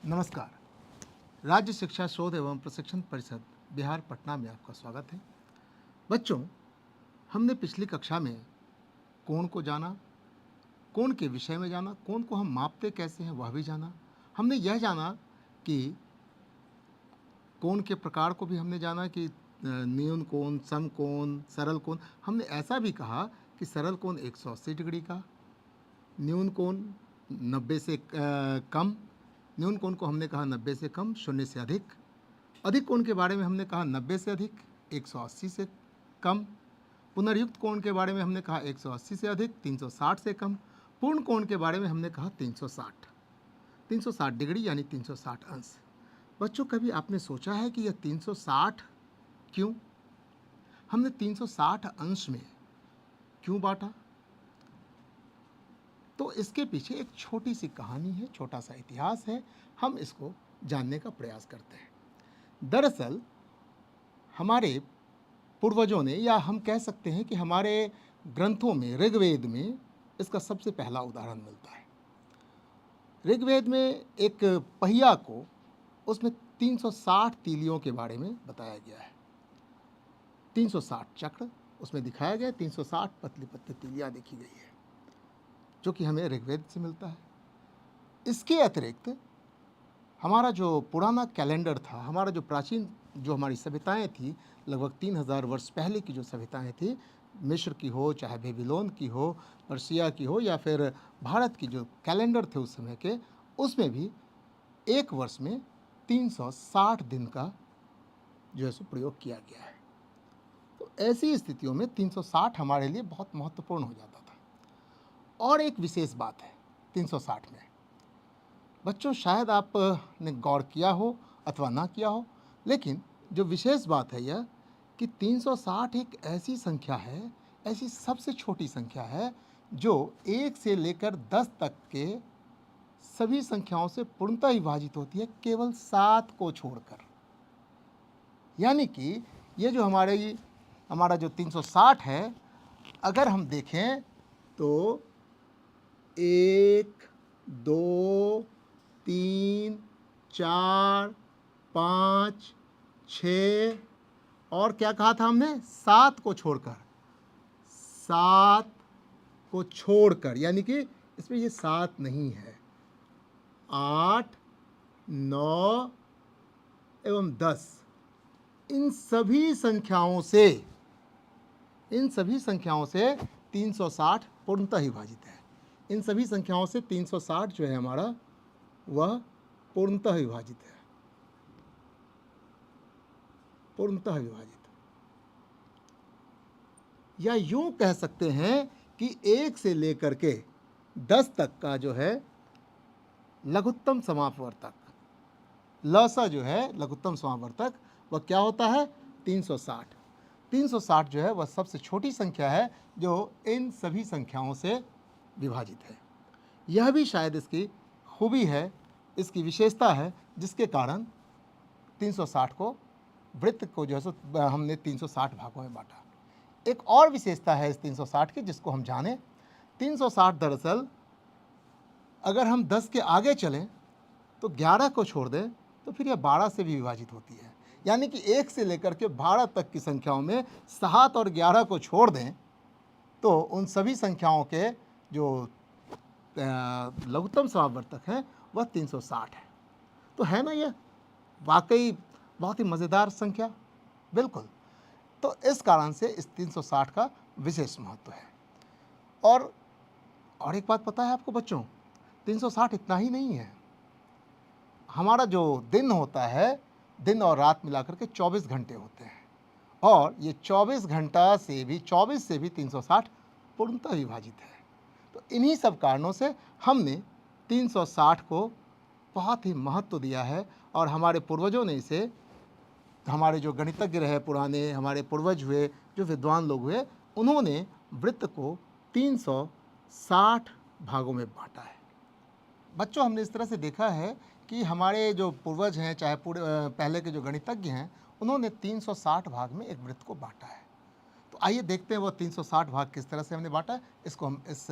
नमस्कार। राज्य शिक्षा शोध एवं प्रशिक्षण परिषद बिहार पटना में आपका स्वागत है। बच्चों, हमने पिछली कक्षा में कोण को जाना, कोण के विषय में जाना, कोण को हम मापते कैसे हैं वह भी जाना। हमने यह जाना कि कोण के प्रकार को भी हमने जाना कि न्यून कोण, समकोण, सरल कोण। हमने ऐसा भी कहा कि सरल कोण 180 डिग्री का, न्यून कोण 90 से कम, न्यून कोण को हमने कहा 90 से कम, 0 से अधिक कोण के बारे में हमने कहा 90 से अधिक, 180 से कम, पुनर्युक्त कोण के बारे में हमने कहा 180 से अधिक, 360 से कम, पूर्ण कोण के बारे में हमने कहा 360 डिग्री यानी 360 अंश। बच्चों, कभी आपने सोचा है कि यह 360 क्यों? हमने 360 अंश में क्यों बांटा? तो इसके पीछे एक छोटी सी कहानी है, छोटा सा इतिहास है। हम इसको जानने का प्रयास करते हैं। दरअसल हमारे पूर्वजों ने, या हम कह सकते हैं कि हमारे ग्रंथों में, ऋग्वेद में इसका सबसे पहला उदाहरण मिलता है। ऋग्वेद में एक पहिया को, उसमें 360 तीलियों के बारे में बताया गया है। 360 चक्र उसमें दिखाया गया, 360 पतली पतली तीलियाँ देखी गई है, जो कि हमें ऋग्वेद से मिलता है। इसके अतिरिक्त हमारा जो पुराना कैलेंडर था, हमारा जो प्राचीन, जो हमारी सभ्यताएं थी, लगभग 3000 वर्ष पहले की जो सभ्यताएं थी, मिस्र की हो, चाहे बेबीलोन की हो, पर्शिया की हो, या फिर भारत की जो कैलेंडर थे उस समय के, उसमें भी एक वर्ष में 360 दिन का जो है सो प्रयोग किया गया है। तो ऐसी स्थितियों में 360 हमारे लिए बहुत महत्वपूर्ण हो जाता था। और एक विशेष बात है 360 में, बच्चों शायद आपने गौर किया हो अथवा ना किया हो, लेकिन जो विशेष बात है यह कि 360 एक ऐसी संख्या है, ऐसी सबसे छोटी संख्या है जो 1 से लेकर 10 तक के सभी संख्याओं से पूर्णतः विभाजित होती है, केवल 7 को छोड़कर। यानी कि ये जो हमारा जो 360 है, अगर हम देखें तो 1, 2, 3, 4, 5, 6 और क्या कहा था हमने? 7 को छोड़कर, 7 को छोड़कर, यानी कि इसमें ये 7 नहीं है, 8, 9 एवं 10, इन सभी संख्याओं से 360 पूर्णतः विभाजित है। इन सभी संख्याओं से 360 जो है हमारा, वह पूर्णतः विभाजित है, पूर्णतः विभाजित। या यूं कह सकते हैं कि 1 से लेकर के 10 तक का जो है लघुत्तम समापवर्तक, लसा जो है लघुत्तम समापवर्तक, वह क्या होता है? 360। 360 जो है वह सबसे छोटी संख्या है जो इन सभी संख्याओं से विभाजित है। यह भी शायद इसकी खूबी है, इसकी विशेषता है, जिसके कारण 360 को, वृत्त को जो है सो हमने 360 भागों में बांटा। एक और विशेषता है इस 360 की, जिसको हम जाने। 360 दरअसल अगर हम 10 के आगे चलें तो 11 को छोड़ दें तो फिर यह 12 से भी विभाजित होती है। यानी कि 1 से लेकर के 12 तक की संख्याओं में 7 और 11 को छोड़ दें तो उन सभी संख्याओं के जो लघुत्तम समापवर्तक हैं वह 360 है। तो है ना यह वाकई बहुत ही मज़ेदार संख्या? बिल्कुल। तो इस कारण से इस 360 का विशेष महत्व है। और एक बात पता है आपको बच्चों, 360 इतना ही नहीं है। हमारा जो दिन होता है, दिन और रात मिलाकर के 24 घंटे होते हैं, और ये 24 से भी 360 पूर्णतः विभाजित है। तो इन्हीं सब कारणों से हमने 360 को बहुत ही महत्व दिया है, और हमारे पूर्वजों ने इसे, हमारे जो गणितज्ञ रहे पुराने, हमारे पूर्वज हुए, जो विद्वान लोग हुए, उन्होंने वृत्त को 360 भागों में बांटा है। बच्चों, हमने इस तरह से देखा है कि हमारे जो पूर्वज हैं, चाहे पहले के जो गणितज्ञ हैं, उन्होंने 360 भाग में एक वृत्त को बांटा है। तो आइए देखते हैं वो 360 भाग किस तरह से हमने बांटा है। इसको हम इस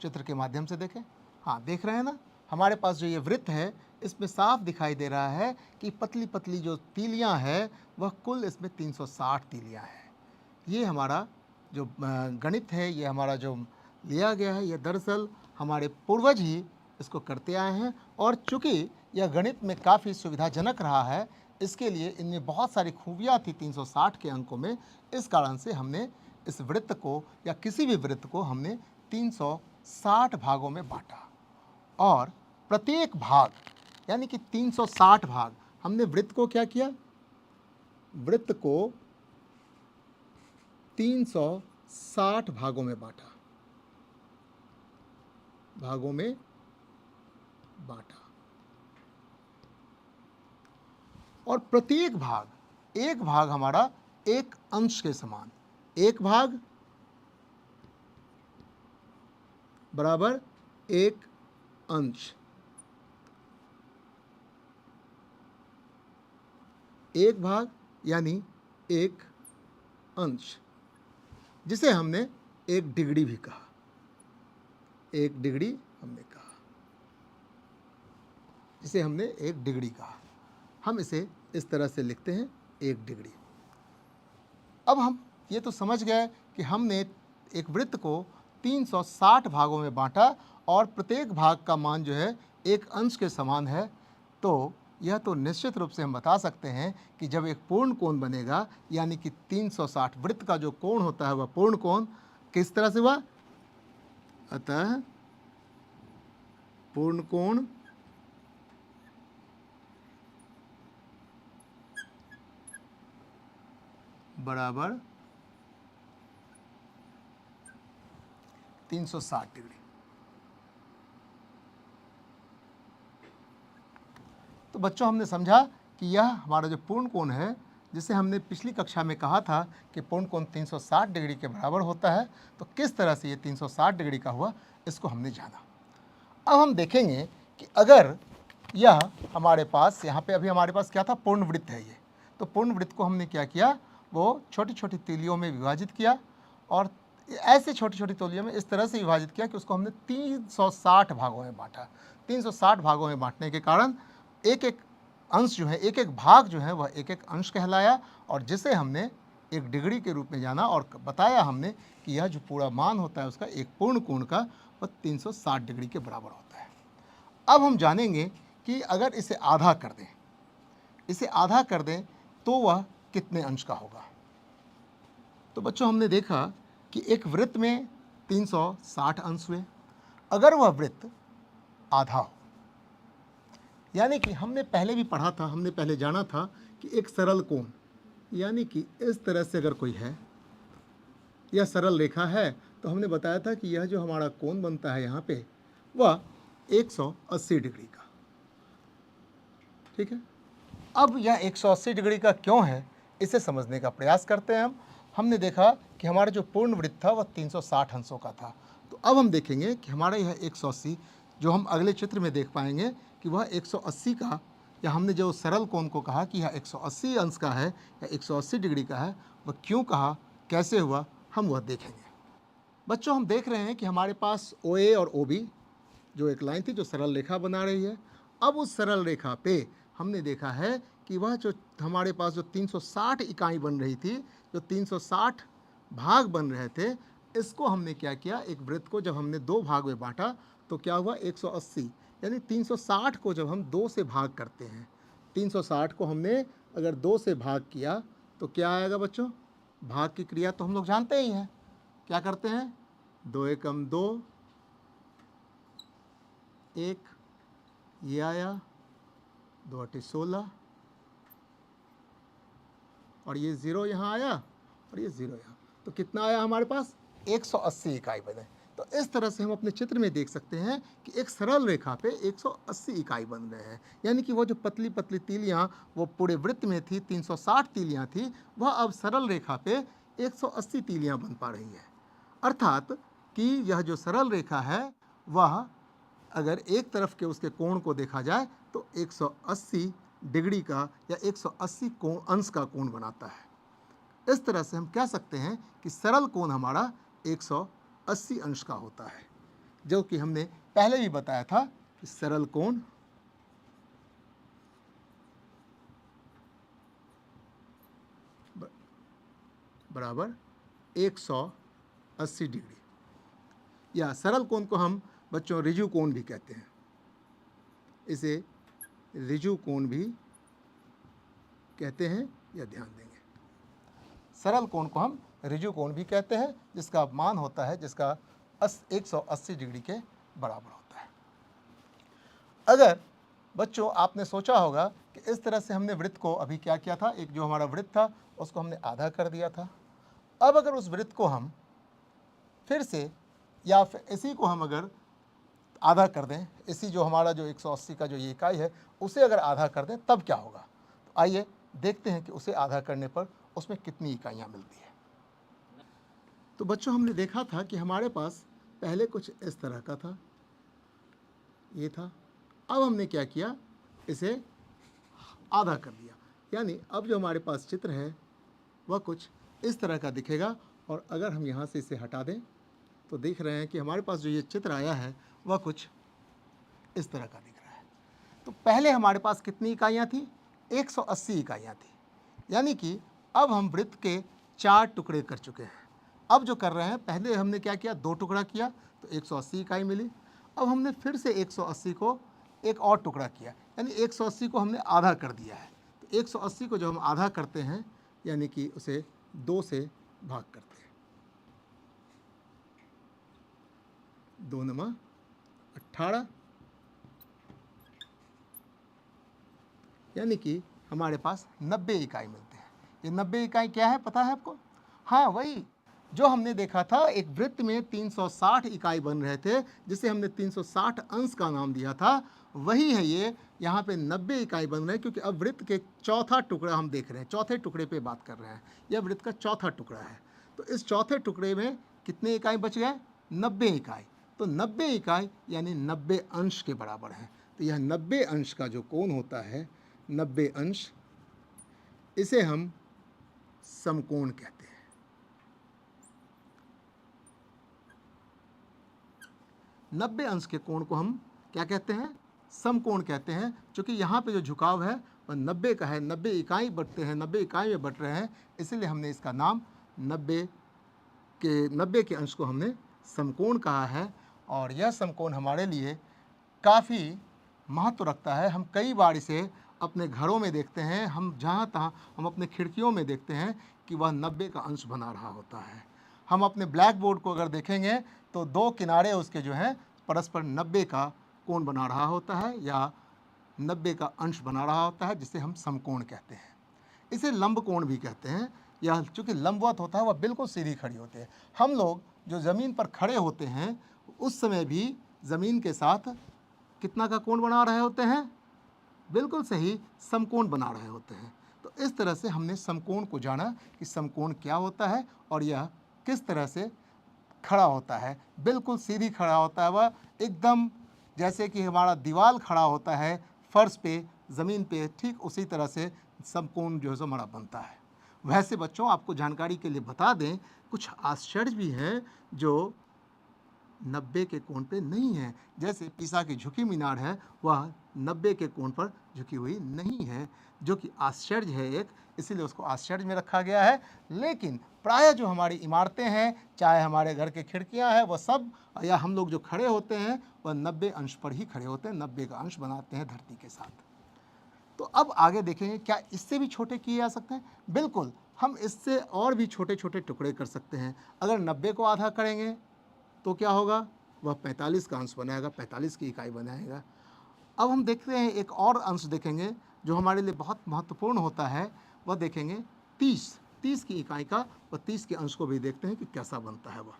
चित्र के माध्यम से देखें। हाँ, देख रहे हैं ना, हमारे पास जो ये वृत्त है इसमें साफ दिखाई दे रहा है कि पतली पतली जो तीलियां हैं वह कुल इसमें 360 तीलियां हैं। ये हमारा जो गणित है, ये हमारा जो लिया गया है, ये दरअसल हमारे पूर्वज ही इसको करते आए हैं। और चूँकि यह गणित में काफ़ी सुविधाजनक रहा है, इसके लिए इनमें बहुत सारी खूबियाँ थी 360 के अंकों में। इस कारण से हमने इस वृत्त को या किसी भी वृत्त को हमने 360 भागों में बांटा और प्रत्येक भाग यानी कि 360 भाग हमने वृत्त को क्या किया, वृत्त को 360 भागों में बांटा, भागों में बांटा। और प्रत्येक भाग, एक भाग हमारा एक अंश के समान, एक भाग बराबर एक अंश, एक भाग यानी एक अंश, जिसे हमने एक डिग्री भी कहा, एक डिग्री हमने कहा, जिसे हमने एक डिग्री कहा। हम इसे इस तरह से लिखते हैं, एक डिग्री। अब हम ये तो समझ गए कि हमने एक वृत्त को 360 भागों में बांटा और प्रत्येक भाग का मान जो है एक अंश के समान है। तो यह तो निश्चित रूप से हम बता सकते हैं कि जब एक पूर्ण कोण बनेगा, यानी कि 360 वृत्त का जो कोण होता है वह पूर्ण कोण किस तरह से हुआ। अतः पूर्ण कोण बराबर 360 डिग्री। तो बच्चों, हमने समझा कि यह हमारा जो पूर्ण कोण है, जिसे हमने पिछली कक्षा में कहा था कि पूर्ण कोण 360 डिग्री के बराबर होता है, तो किस तरह से ये 360 डिग्री का हुआ, इसको हमने जाना। अब हम देखेंगे कि अगर यह हमारे पास यहाँ पे अभी हमारे पास क्या था, पूर्ण वृत्त है ये। तो पूर्ण वृत्त को हमने क्या किया, वो छोटी छोटी तीलियों में विभाजित किया और ऐसे छोटी छोटी तीलियों में इस तरह से विभाजित किया कि उसको हमने 360 भागों में बांटा। 360 भागों में बांटने के कारण एक एक अंश जो है, एक एक भाग जो है वह एक एक अंश कहलाया और जिसे हमने एक डिग्री के रूप में जाना और बताया हमने कि यह जो पूरा मान होता है उसका एक पूर्ण कोण का वह 360 डिग्री के बराबर होता है। अब हम जानेंगे कि अगर इसे आधा कर दें, इसे आधा कर दें तो वह कितने अंश का होगा। तो बच्चों, हमने देखा कि एक वृत्त में 360 अंश हुए। अगर वह वृत्त आधा हो, यानी कि हमने पहले भी पढ़ा था, हमने पहले जाना था कि एक सरल कोण, यानी कि इस तरह से अगर कोई है, यह सरल रेखा है, तो हमने बताया था कि यह जो हमारा कोण बनता है यहाँ पे वह 180 डिग्री का, ठीक है। अब यह 180 डिग्री का क्यों है, इसे समझने का प्रयास करते हैं हम। हमने देखा कि हमारा जो पूर्ण वृत्त था वह 360 अंशों का था। तो अब हम देखेंगे कि हमारा यह 180, जो हम अगले चित्र में देख पाएंगे कि वह 180 का, या हमने जो सरल कोण को कहा कि यह 180 अंश का है या 180 डिग्री का है, वह क्यों कहा, कैसे हुआ, हम वह देखेंगे। बच्चों, हम देख रहे हैं कि हमारे पास OA और OB जो एक लाइन थी जो सरल रेखा बना रही है। अब उस सरल रेखा पे हमने देखा है कि वह जो हमारे पास जो 360 इकाई बन रही थी, जो 360 भाग बन रहे थे, इसको हमने क्या किया, एक वृत्त को जब हमने दो भाग में बांटा तो क्या हुआ, 180, यानी 360 को जब हम 2 से भाग करते हैं, 360 को हमने अगर 2 से भाग किया तो क्या आएगा बच्चों। भाग की क्रिया तो हम लोग जानते ही हैं, क्या करते हैं, 2 एकम 2, 1, ये आया, 2 अट्ठी 16 और ये 0 यहाँ आया और ये 0 यहाँ, तो कितना आया हमारे पास, 180 इकाई बने। तो इस तरह से हम अपने चित्र में देख सकते हैं कि एक सरल रेखा पे 180 इकाई बन रहे हैं, यानी कि वो जो पतली पतली तीलियाँ वो पूरे वृत्त में थी, 360 तीलियाँ थी, वह अब सरल रेखा पे 180 तीलियाँ बन पा रही है। अर्थात कि यह जो सरल रेखा है वह अगर एक तरफ के उसके कोण को देखा जाए तो 180 डिग्री का या 180 कोण अंश का कोण बनाता है। इस तरह से हम कह सकते हैं कि सरल कोण हमारा 180 अंश का होता है, जो कि हमने पहले भी बताया था कि सरल कोण बराबर 180 डिग्री, या सरल कोण को हम बच्चों ऋजु कोण भी कहते हैं, इसे ऋजु कोण भी कहते हैं, या ध्यान देंगे सरल कोण को हम ऋजु कोण भी कहते हैं, जिसका मान होता है, जिसका 180 डिग्री के बराबर होता है। अगर बच्चों आपने सोचा होगा कि इस तरह से हमने वृत्त को अभी क्या किया था, एक जो हमारा वृत्त था उसको हमने आधा कर दिया था। अब अगर उस वृत्त को हम फिर से, या फिर इसी को हम अगर आधा कर दें, इसी जो हमारा जो 180 का जो ये इकाई है उसे अगर आधा कर दें तब क्या होगा। तो आइए देखते हैं कि उसे आधा करने पर उसमें कितनी इकाइयाँ मिलती है। तो बच्चों हमने देखा था कि हमारे पास पहले कुछ इस तरह का था, ये था। अब हमने क्या किया, इसे आधा कर दिया, यानी अब जो हमारे पास चित्र है वह कुछ इस तरह का दिखेगा। और अगर हम यहाँ से इसे हटा दें तो देख रहे हैं कि हमारे पास जो ये चित्र आया है वह कुछ इस तरह का दिख रहा है। तो पहले हमारे पास कितनी इकाइयाँ थी, 180 इकाइयाँ थी, यानी कि अब हम वृत्त के 4 टुकड़े कर चुके हैं। अब जो कर रहे हैं, पहले हमने क्या किया, 2 टुकड़ा किया तो 180 इकाई मिली। अब हमने फिर से 180 को एक और टुकड़ा किया, यानी 180 को हमने आधा कर दिया है। तो 180 को जो हम आधा करते हैं, यानी कि उसे 2 से भाग करते हैं, 2 × 18, यानी कि हमारे पास 90 इकाई मिलते हैं। ये 90 इकाई क्या है पता है आपको? हाँ, वही जो हमने देखा था, एक वृत्त में 360 इकाई बन रहे थे, जिसे हमने 360 अंश का नाम दिया था, वही है ये। यहाँ पे 90 इकाई बन रहे हैं, क्योंकि अब वृत्त के चौथा टुकड़ा हम देख रहे हैं, चौथे टुकड़े पे बात कर रहे हैं। यह वृत्त का चौथा टुकड़ा है। तो इस चौथे टुकड़े में कितने इकाई बच गए, 90 इकाई। तो 90 इकाई यानी 90 अंश के बराबर है। तो यह 90 अंश का जो कोण होता है, 90 अंश, इसे हम समकोण कहते हैं। 90 अंश के कोण को हम क्या कहते हैं, समकोण कहते हैं। क्योंकि यहाँ पे जो झुकाव है वह 90 का है, 90 इकाई बटते हैं, 90 इकाई में बट रहे हैं, इसलिए हमने इसका नाम 90 के अंश को हमने समकोण कहा है। और यह समकोण हमारे लिए काफ़ी महत्व रखता है। हम कई बार इसे अपने घरों में देखते हैं, हम जहाँ तहाँ हम अपने खिड़कियों में देखते हैं कि वह 90 का अंश बना रहा होता है। हम अपने ब्लैक बोर्ड को अगर देखेंगे तो 2 किनारे उसके जो हैं परस्पर 90 का कोण बना रहा होता है, या 90 का अंश बना रहा होता है, जिसे हम समकोण कहते हैं। इसे लंब कोण भी कहते हैं। यह चूँकि लंबवत होता है, वह बिल्कुल सीधी खड़ी होती है। हम लोग जो ज़मीन पर खड़े होते हैं उस समय भी ज़मीन के साथ कितना का कोण बना रहे होते हैं, बिल्कुल सही, समकोण बना रहे होते हैं। तो इस तरह से हमने समकोण को जाना कि समकोण क्या होता है और यह किस तरह से खड़ा होता है। बिल्कुल सीधी खड़ा होता है, वह एकदम जैसे कि हमारा दीवार खड़ा होता है फर्श पे, ज़मीन पे, ठीक उसी तरह से समकोण जो है हमारा बनता है। वैसे बच्चों आपको जानकारी के लिए बता दें, कुछ आश्चर्य भी हैं जो 90 के कोण पे नहीं है। जैसे पीसा की झुकी मीनार है, वह 90 के कोण पर झुकी हुई नहीं है, जो कि आश्चर्य है एक, इसीलिए उसको आश्चर्य में रखा गया है। लेकिन प्रायः जो हमारी इमारतें हैं, चाहे हमारे घर की खिड़कियां हैं, वह सब, या हम लोग जो खड़े होते हैं वह 90 अंश पर ही खड़े होते हैं, 90 का अंश बनाते हैं धरती के साथ। तो अब आगे देखेंगे क्या इससे भी छोटे किए जा सकते हैं। बिल्कुल, हम इससे और भी छोटे छोटे टुकड़े कर सकते हैं। अगर 90 को आधा करेंगे तो क्या होगा, वह 45 का अंश बनाएगा, 45 की इकाई बनाएगा। अब हम देखते हैं एक और अंश देखेंगे जो हमारे लिए बहुत महत्वपूर्ण होता है, वह देखेंगे 30 की इकाई का, और 30 के अंश को भी देखते हैं कि कैसा बनता है। वह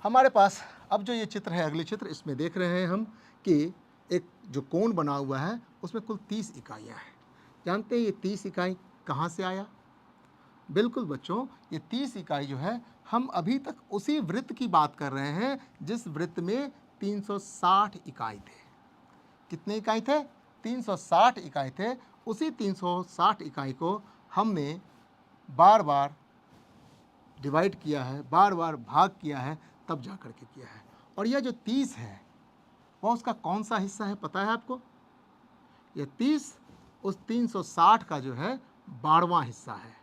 हमारे पास अब जो ये चित्र है, अगले चित्र, इसमें देख रहे हैं हम कि एक जो कोण बना हुआ है उसमें कुल 30 इकाइयाँ हैं। जानते हैं ये 30 इकाई कहाँ से आया? बिल्कुल बच्चों, ये 30 इकाई जो है, हम अभी तक उसी वृत्त की बात कर रहे हैं जिस वृत्त में 360 इकाई थे। कितने इकाई थे? 360 इकाई थे। उसी 360 इकाई को हमने बार बार डिवाइड किया है, बार बार भाग किया है, तब जा कर के किया है। और यह जो 30 है वह उसका कौन सा हिस्सा है पता है आपको? यह 30 उस 360 का जो है 12वां हिस्सा है।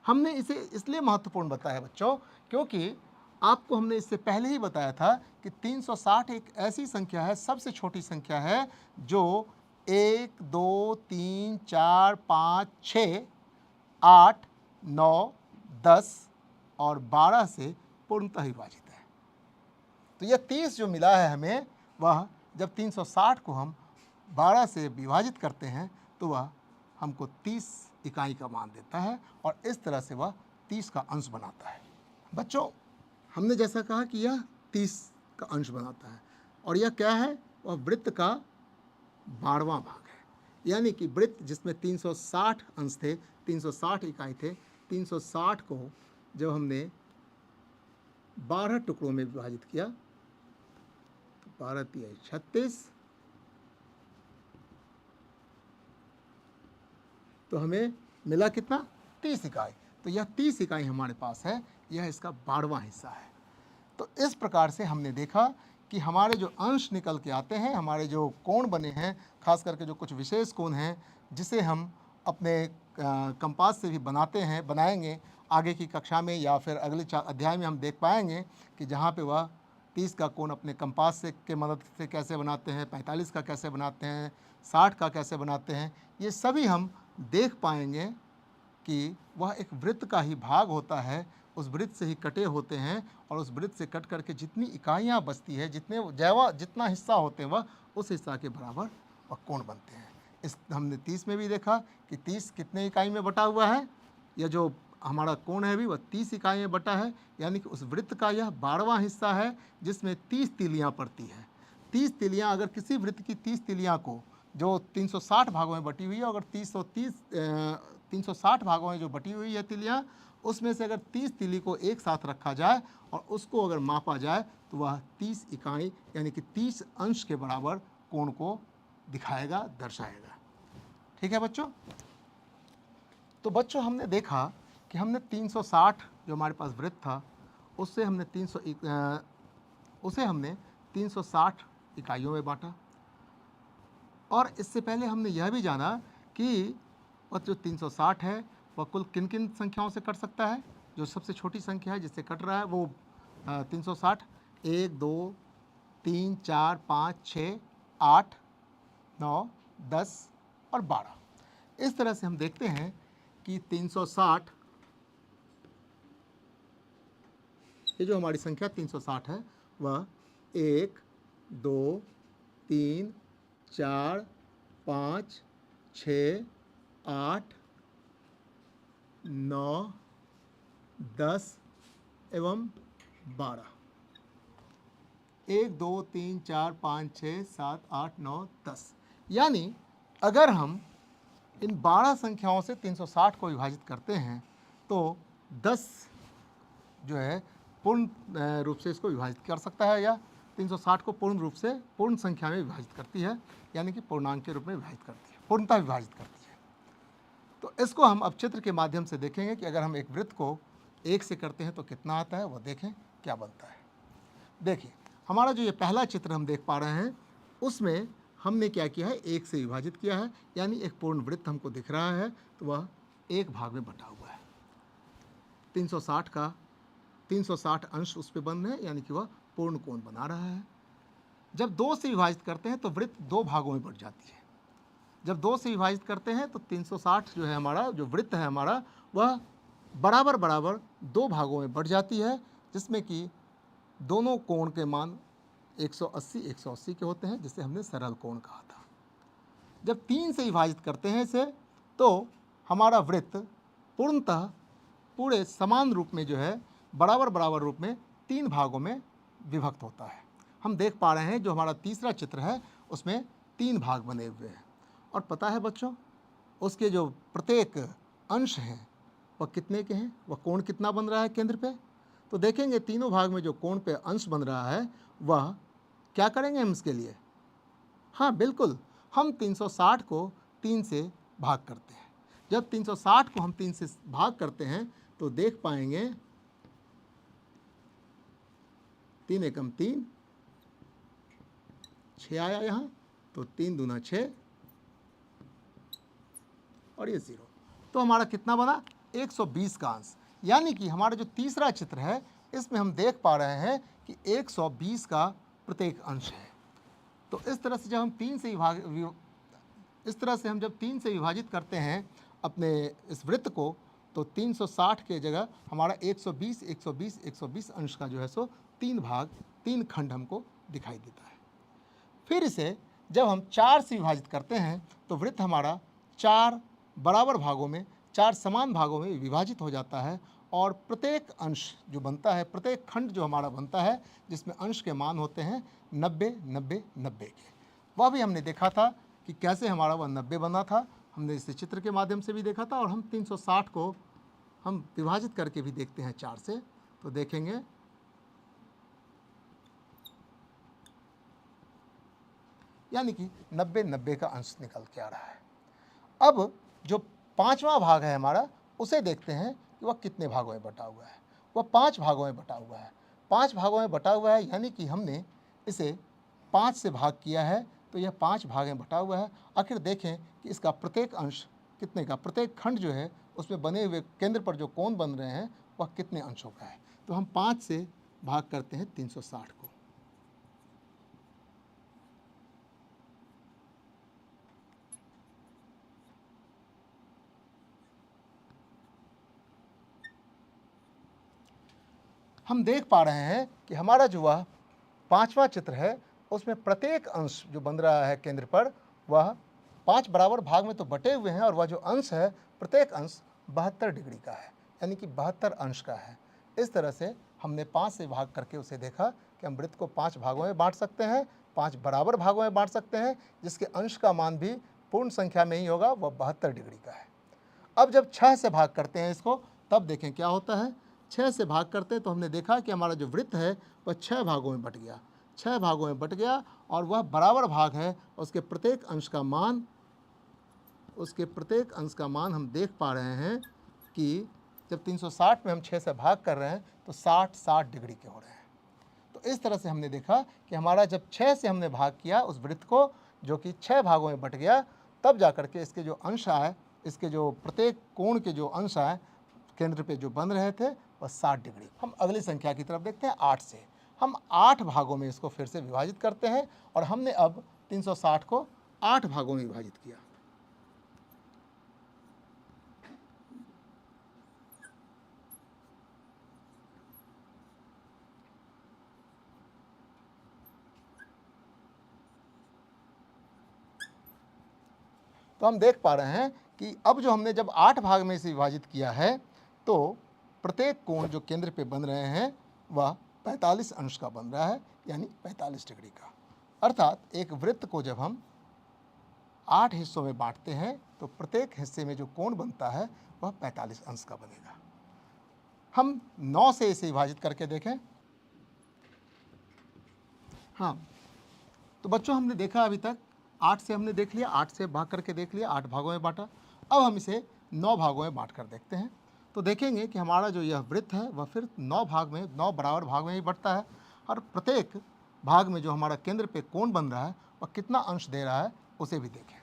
हमने इसे इसलिए महत्वपूर्ण बताया बच्चों, क्योंकि आपको हमने इससे पहले ही बताया था कि 360 एक ऐसी संख्या है, सबसे छोटी संख्या है, जो 1, 2, 3, 4, 5, 6, 8, 9, 10 और 12 से पूर्णतः विभाजित है। तो यह 30 जो मिला है हमें, वह जब 360 को हम 12 से विभाजित करते हैं तो वह हमको 30 इकाई का मान देता है और इस तरह से वह 30 का अंश बनाता है। बच्चों, हमने जैसा कहा कि यह 30 का अंश बनाता है और यह क्या है? वह वृत्त का 12वां भाग है। यानी कि वृत्त जिसमें 360 अंश थे, 360 इकाई थे, 360 को जब हमने 12 टुकड़ों में विभाजित किया तो 12 तिहाई 36, तो हमें मिला कितना? 30 इकाई। तो यह 30 इकाई हमारे पास है, यह इसका 12वां हिस्सा है। तो इस प्रकार से हमने देखा कि हमारे जो अंश निकल के आते हैं, हमारे जो कोण बने हैं, खास करके जो कुछ विशेष कोण हैं जिसे हम अपने कंपास से भी बनाएंगे आगे की कक्षा में, या फिर अगले अध्याय में हम देख पाएंगे कि जहाँ पे वह 30 का कोण अपने कंपास से के मदद से कैसे बनाते हैं, 45 का कैसे बनाते हैं, 60 का कैसे बनाते हैं, ये सभी हम देख पाएंगे कि वह एक वृत्त का ही भाग होता है, उस वृत्त से ही कटे होते हैं और उस वृत्त से कट करके जितनी इकाइयाँ बचती है, जितना हिस्सा होते हैं वह उस हिस्सा के बराबर वह कोण बनते हैं। इस हमने 30 में भी देखा कि 30 कितने इकाई में बटा हुआ है। यह जो हमारा कोण है भी वह 30 इकाई में बटा है, यानी कि उस वृत्त का यह 12वां हिस्सा है जिसमें 30 तीलियाँ पड़ती है। 30 तीलियाँ, अगर किसी वृत्त की 30 तीलियाँ को जो 360 भागों में बटी हुई है, अगर 360 भागों में जो बटी हुई है तीलियाँ, उसमें से अगर 30 तीली को एक साथ रखा जाए और उसको अगर मापा जाए तो वह 30 इकाई यानी कि 30 अंश के बराबर कोण को दिखाएगा, दर्शाएगा। ठीक है बच्चों? तो बच्चों, हमने देखा कि हमने 360 जो हमारे पास वृत्त था उसे हमने 360 इकाइयों में बांटा। और इससे पहले हमने यह भी जाना कि वह जो 360 है वह कुल किन किन संख्याओं से कट सकता है। जो सबसे छोटी संख्या है जिससे कट रहा है वो 360 1, 2, 3, 4, 5, 6, 8, 9, 10 और 12। इस तरह से हम देखते हैं कि 360, ये जो हमारी संख्या 360 है वह 1, 2, 3, 4, 5, 6, 8, 9, 10 एवं 12। 1, 2, 3, 4, 5, 6, 7, 8, 9, 10। यानी अगर हम इन 12 संख्याओं से 360 को विभाजित करते हैं तो 10 जो है पूर्ण रूप से इसको विभाजित कर सकता है, या 360 को पूर्ण रूप से पूर्ण संख्या में विभाजित करती है, यानी कि पूर्णांक के रूप में विभाजित करती है, पूर्णतः विभाजित करती है। तो इसको हम अब चित्र के माध्यम से देखेंगे कि अगर हम एक वृत्त को 1 से करते हैं तो कितना आता है, वह देखें क्या बनता है। देखिए, हमारा जो ये पहला चित्र हम देख पा रहे हैं उसमें हमने क्या किया है, 1 से विभाजित किया है, यानी एक पूर्ण वृत्त हमको दिख रहा है तो वह एक भाग में बटा हुआ है। 360 अंश उस पर बन रहे हैं, यानी कि वह पूर्ण कोण बना रहा है। जब 2 से विभाजित करते हैं तो वृत्त 2 भागों में बट जाती है। जब 2 से विभाजित करते हैं तो 360 जो है हमारा जो वृत्त है हमारा वह बराबर 2 भागों में बट जाती है, जिसमें कि दोनों कोण के मान 180 के होते हैं, जिसे हमने सरल कोण कहा था। जब 3 से विभाजित करते हैं इसे तो हमारा वृत्त पूर्णतः पूरे समान रूप में जो है बराबर रूप में 3 भागों में विभक्त होता है। हम देख पा रहे हैं जो हमारा तीसरा चित्र है उसमें 3 भाग बने हुए हैं। और पता है बच्चों, उसके जो प्रत्येक अंश हैं वह कितने के हैं, वह कोण कितना बन रहा है केंद्र पे। तो देखेंगे तीनों भाग में जो कोण पे अंश बन रहा है वह क्या करेंगे हम इसके लिए। हाँ बिल्कुल, हम 360 को 3 से भाग करते हैं। जब 360 को हम 3 से भाग करते हैं तो देख पाएंगे 3 एकम 3, 6 आया यहाँ, तो 3 दूना 6 और ये 0। तो हमारा कितना बना? 120 का अंश। यानी कि हमारा जो तीसरा चित्र है इसमें हम देख पा रहे हैं कि 120 का प्रत्येक अंश है। तो इस तरह से जब हम 3 से जब 3 से विभाजित करते हैं अपने इस वृत्त को, तो 360 के जगह हमारा 120 120 120 अंश का जो है सो 3 खंड हमको दिखाई देता है। फिर इसे जब हम 4 से विभाजित करते हैं तो वृत्त हमारा 4 बराबर भागों में, 4 समान भागों में विभाजित हो जाता है और प्रत्येक अंश जो बनता है, प्रत्येक खंड जो हमारा बनता है, जिसमें अंश के मान होते हैं 90 90 90 के, वह भी हमने देखा था कि कैसे हमारा वह 90 बना था। हमने इसे चित्र के माध्यम से भी देखा था और हम 360 को हम विभाजित करके भी देखते हैं 4 से, तो देखेंगे यानी कि 90 90 का अंश निकल के आ रहा है। अब जो 5वां भाग है हमारा, उसे देखते हैं कि वह कितने भागों में बटा हुआ है। वह 5 भागों में बटा हुआ है। 5 भागों में बटा हुआ है, यानी कि हमने इसे 5 से भाग किया है, तो यह 5 भाग में बटा हुआ है। आखिर देखें कि इसका प्रत्येक अंश कितने का, प्रत्येक खंड जो है उसमें बने हुए केंद्र पर जो कोण बन रहे हैं वह कितने अंशों का है। तो हम 5 से भाग करते हैं 360 को। हम देख पा रहे हैं कि हमारा जो वह 5वां चित्र है उसमें प्रत्येक अंश जो बन रहा है केंद्र पर, वह 5 बराबर भाग में तो बटे हुए हैं और वह जो अंश है, प्रत्येक अंश 72 डिग्री का है, यानी कि 72 अंश का है। इस तरह से हमने 5 से भाग करके उसे देखा कि हम वृत्त को 5 भागों में बांट सकते हैं, 5 बराबर भागों में बांट सकते हैं, जिसके अंश का मान भी पूर्ण संख्या में ही होगा, वह 72 डिग्री का है। अब जब 6 से भाग करते हैं इसको, तब देखें क्या होता है। 6 से भाग करते हैं तो हमने देखा कि हमारा जो वृत्त है वह 6 भागों में बट गया, 6 भागों में बट गया और वह बराबर भाग है। उसके प्रत्येक अंश का मान हम देख पा रहे हैं कि जब 360 में हम 6 से भाग कर रहे हैं तो 60 डिग्री के हो रहे हैं। तो इस तरह से हमने देखा कि हमारा जब 6 से हमने भाग किया उस वृत्त को, जो कि 6 भागों में बट गया, तब जा कर के इसके जो अंश आए, इसके जो प्रत्येक कोण के जो अंश आए केंद्र पे जो बन रहे थे, वह 60 डिग्री। हम अगली संख्या की तरफ देखते हैं 8 से। हम 8 भागों में इसको फिर से विभाजित करते हैं और हमने अब 360 को 8 भागों में विभाजित किया। तो हम देख पा रहे हैं कि अब जो हमने जब 8 भाग में इसे विभाजित किया है, तो प्रत्येक कोण जो केंद्र पे बन रहे हैं वह 45 अंश का बन रहा है, यानी 45 डिग्री का। अर्थात एक वृत्त को जब हम 8 हिस्सों में बांटते हैं तो प्रत्येक हिस्से में जो कोण बनता है वह 45 अंश का बनेगा। हम 9 से इसे विभाजित करके देखें। हाँ, तो बच्चों हमने देखा अभी तक 8 से हमने देख लिया, 8 से भाग करके देख लिया, 8 भागों में बांटा। अब हम इसे 9 भागों में बांट कर देखते हैं, तो देखेंगे कि हमारा जो यह वृत्त है वह फिर 9 भाग में, 9 बराबर भाग में ही बंटता है और प्रत्येक भाग में जो हमारा केंद्र पे कोण बन रहा है वह कितना अंश दे रहा है उसे भी देखें।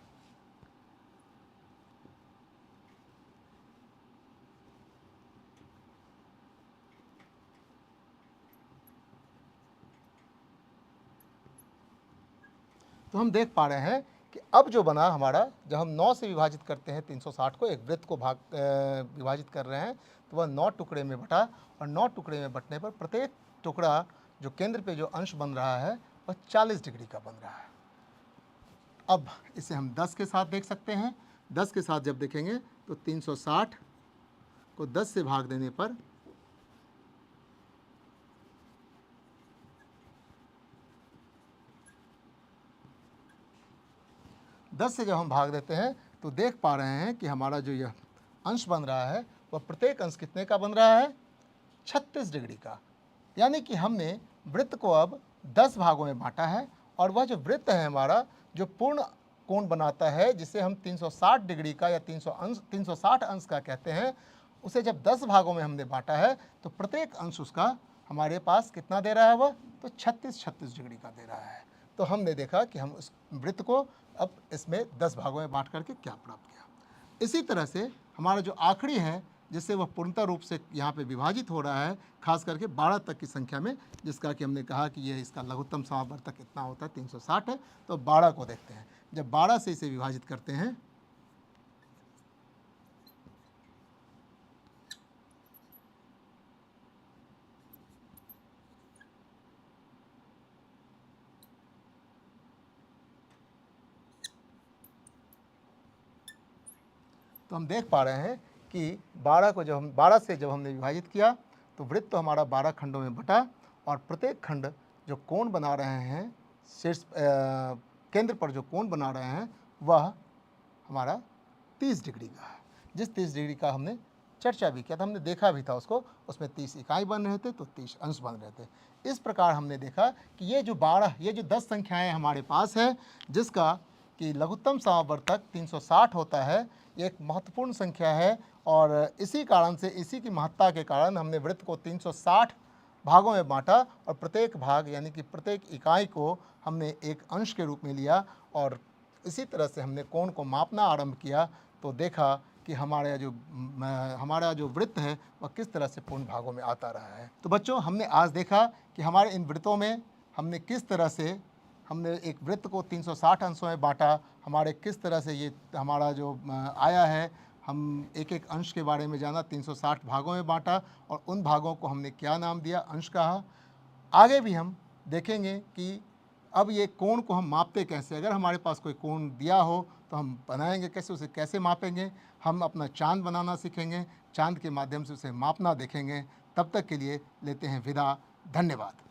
तो हम देख पा रहे हैं कि अब जो बना हमारा, जब हम 9 से विभाजित करते हैं 360 को, एक वृत्त को विभाजित कर रहे हैं, तो वह 9 टुकड़े में बटा और 9 टुकड़े में बटने पर प्रत्येक टुकड़ा जो केंद्र पे जो अंश बन रहा है वह 40 डिग्री का बन रहा है। अब इसे हम 10 के साथ देख सकते हैं। 10 के साथ जब देखेंगे तो 360 को 10 से भाग देने पर 10 से जब हम भाग देते हैं तो देख पा रहे हैं कि हमारा जो यह अंश बन रहा है वह प्रत्येक अंश कितने का बन रहा है, 36 डिग्री का। यानी कि हमने वृत्त को अब 10 भागों में बांटा है और वह जो वृत्त है हमारा, जो पूर्ण कोण बनाता है, जिसे हम 360 डिग्री का या 360 अंश का कहते हैं, उसे जब 10 भागों में हमने बांटा है तो प्रत्येक अंश उसका हमारे पास कितना दे रहा है वह, तो 36 डिग्री का दे रहा है। तो हमने देखा कि हम उस वृत्त को अब इसमें 10 भागों में बांट करके क्या प्राप्त किया। इसी तरह से हमारा जो आखिरी है जिससे वह पूर्णतः रूप से यहाँ पे विभाजित हो रहा है, खास करके 12 तक की संख्या में, जिसका कि हमने कहा कि ये इसका लघुत्तम समावर्तक कितना होता है, 360 है। तो 12 को देखते हैं। जब 12 से इसे विभाजित करते हैं तो हम देख पा रहे हैं कि 12 से जब हमने विभाजित किया तो वृत्त तो हमारा 12 खंडों में बटा, और प्रत्येक खंड जो कोण बना रहे हैं, शीर्ष केंद्र पर जो कोण बना रहे हैं वह हमारा 30 डिग्री का है। जिस 30 डिग्री का हमने चर्चा भी किया था, हमने देखा भी था उसको, उसमें 30 इकाई बन रहे थे तो 30 अंश बन रहे थे। इस प्रकार हमने देखा कि ये जो 10 संख्याएं हमारे पास है, जिसका कि लघुत्तम समावर्तक 360 होता है, ये एक महत्वपूर्ण संख्या है। और इसी कारण से, इसी की महत्ता के कारण हमने वृत्त को 360 भागों में बांटा, और प्रत्येक भाग यानी कि प्रत्येक इकाई को हमने एक अंश के रूप में लिया, और इसी तरह से हमने कोण को मापना आरंभ किया। तो देखा कि हमारा जो वृत्त है वह किस तरह से पूर्ण भागों में आता रहा है। तो बच्चों, हमने आज देखा कि हमारे इन वृत्तों में हमने किस तरह से हमने एक वृत्त को 360 अंशों में बांटा, हमारे किस तरह से ये हमारा जो आया है, हम एक एक अंश के बारे में जाना, 360 भागों में बांटा, और उन भागों को हमने क्या नाम दिया, अंश कहा। आगे भी हम देखेंगे कि अब ये कोण को हम मापते कैसे। अगर हमारे पास कोई कोण दिया हो तो हम बनाएंगे कैसे, उसे कैसे मापेंगे। हम अपना चांद बनाना सीखेंगे, चांद के माध्यम से उसे मापना देखेंगे। तब तक के लिए लेते हैं विदा। धन्यवाद।